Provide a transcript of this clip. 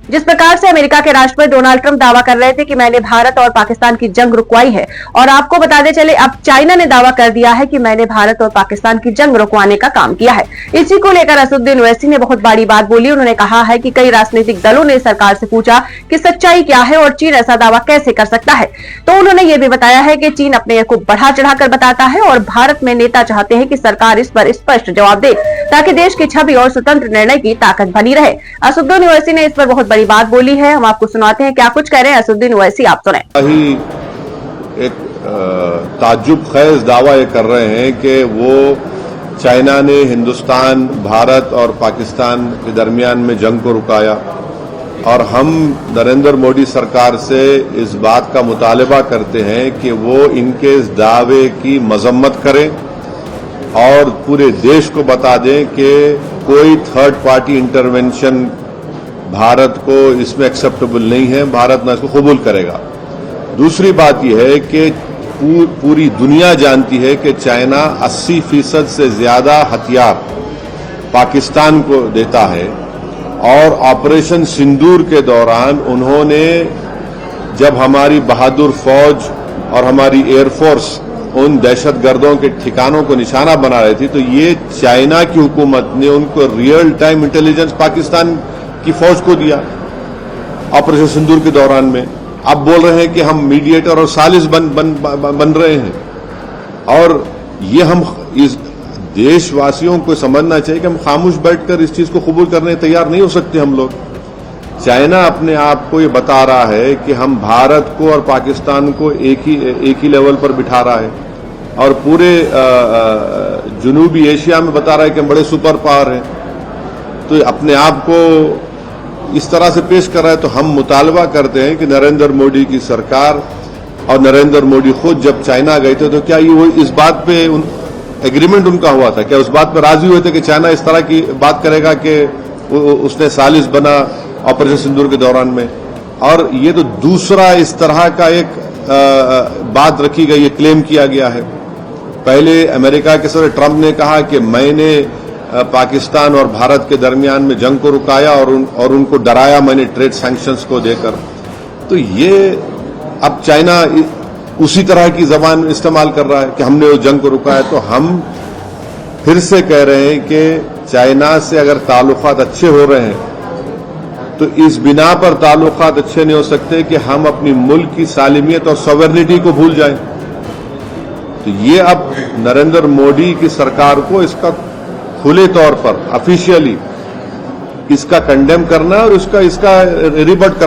जिस प्रकार से अमेरिका के राष्ट्रपति डोनाल्ड ट्रंप दावा कर रहे थे कि मैंने भारत और पाकिस्तान की जंग रुकवाई है, और आपको बताते चले अब चाइना ने दावा कर दिया है कि मैंने भारत और पाकिस्तान की जंग रुकवाने का काम किया है। इसी को लेकर असदुद्दीन ओवैसी ने बहुत बड़ी बात बोली। उन्होंने कहा है कि कई राजनीतिक दलों ने सरकार से पूछा कि सच्चाई क्या है और चीन ऐसा दावा कैसे कर सकता है। तो उन्होंने ये भी बताया है कि चीन अपने को बढ़ा चढ़ाकर बताता है और भारत में नेता चाहते हैं कि सरकार इस पर स्पष्ट जवाब दे ताकि देश की छवि और स्वतंत्र निर्णय की ताकत बनी रहे। असदुद्दीन ओवैसी ने इस पर बहुत बड़ी बात बोली है। हम आपको सुनाते हैं क्या कुछ कह रहे हैं असदुद्दीन ओवैसी, आप सुने। एक ताज्जुब खेज दावा ये कर रहे हैं कि वो चाइना ने हिंदुस्तान, भारत और पाकिस्तान के दरमियान में जंग को रुकाया, और हम नरेंद्र मोदी सरकार से इस बात का मुतालबा करते हैं कि वो इनके इस दावे की मजम्मत करें और पूरे देश को बता दें कि कोई थर्ड पार्टी इंटरवेंशन भारत को इसमें एक्सेप्टेबल नहीं है, भारत न इसको कबूल करेगा। दूसरी बात यह है कि पूरी दुनिया जानती है कि चाइना 80% से ज्यादा हथियार पाकिस्तान को देता है, और ऑपरेशन सिंदूर के दौरान उन्होंने जब हमारी बहादुर फौज और हमारी एयरफोर्स उन दहशतगर्दों के ठिकानों को निशाना बना रही थी, तो ये चाइना की हुकूमत ने उनको रियल टाइम इंटेलिजेंस पाकिस्तान की फौज को दिया ऑपरेशन सिंदूर के दौरान में। अब बोल रहे हैं कि हम मीडिएटर और सालिस बन रहे हैं, और ये हम इस देशवासियों को समझना चाहिए कि हम खामोश बैठकर इस चीज को कबूल करने तैयार नहीं हो सकते हम लोग। चाइना अपने आप को ये बता रहा है कि हम भारत को और पाकिस्तान को एक ही लेवल पर बिठा रहा है, और पूरे जनूबी एशिया में बता रहा है कि हम बड़े सुपर पावर हैं। तो अपने आप को इस तरह से पेश कर रहा है। तो हम मुतालबा करते हैं कि नरेंद्र मोदी की सरकार और नरेंद्र मोदी खुद जब चाइना गए थे, तो क्या ये वो इस बात पे एग्रीमेंट उनका हुआ था, क्या उस बात पर राजी हुए थे कि चाइना इस तरह की बात करेगा कि उसने सालिस बना ऑपरेशन सिंदूर के दौरान में? और ये तो दूसरा इस तरह का एक बात रखी गई, ये क्लेम किया गया है। पहले अमेरिका के सदर ट्रंप ने कहा कि मैंने पाकिस्तान और भारत के दरमियान में जंग को रुकाया और उनको डराया मैंने ट्रेड सैंक्शंस को देकर। तो ये अब चाइना उसी तरह की जबान इस्तेमाल कर रहा है कि हमने उस जंग को रुकाया। तो हम फिर से कह रहे हैं कि चाइना से अगर ताल्लुकात अच्छे हो रहे हैं, तो इस बिना पर ताल्लुकात अच्छे नहीं हो सकते कि हम अपनी मुल्क की सालिमियत और सॉवरेनिटी को भूल जाएं। तो ये अब नरेंद्र मोदी की सरकार को इसका खुले तौर पर ऑफिशियली इसका कंडेम करना और इसका रिबट करना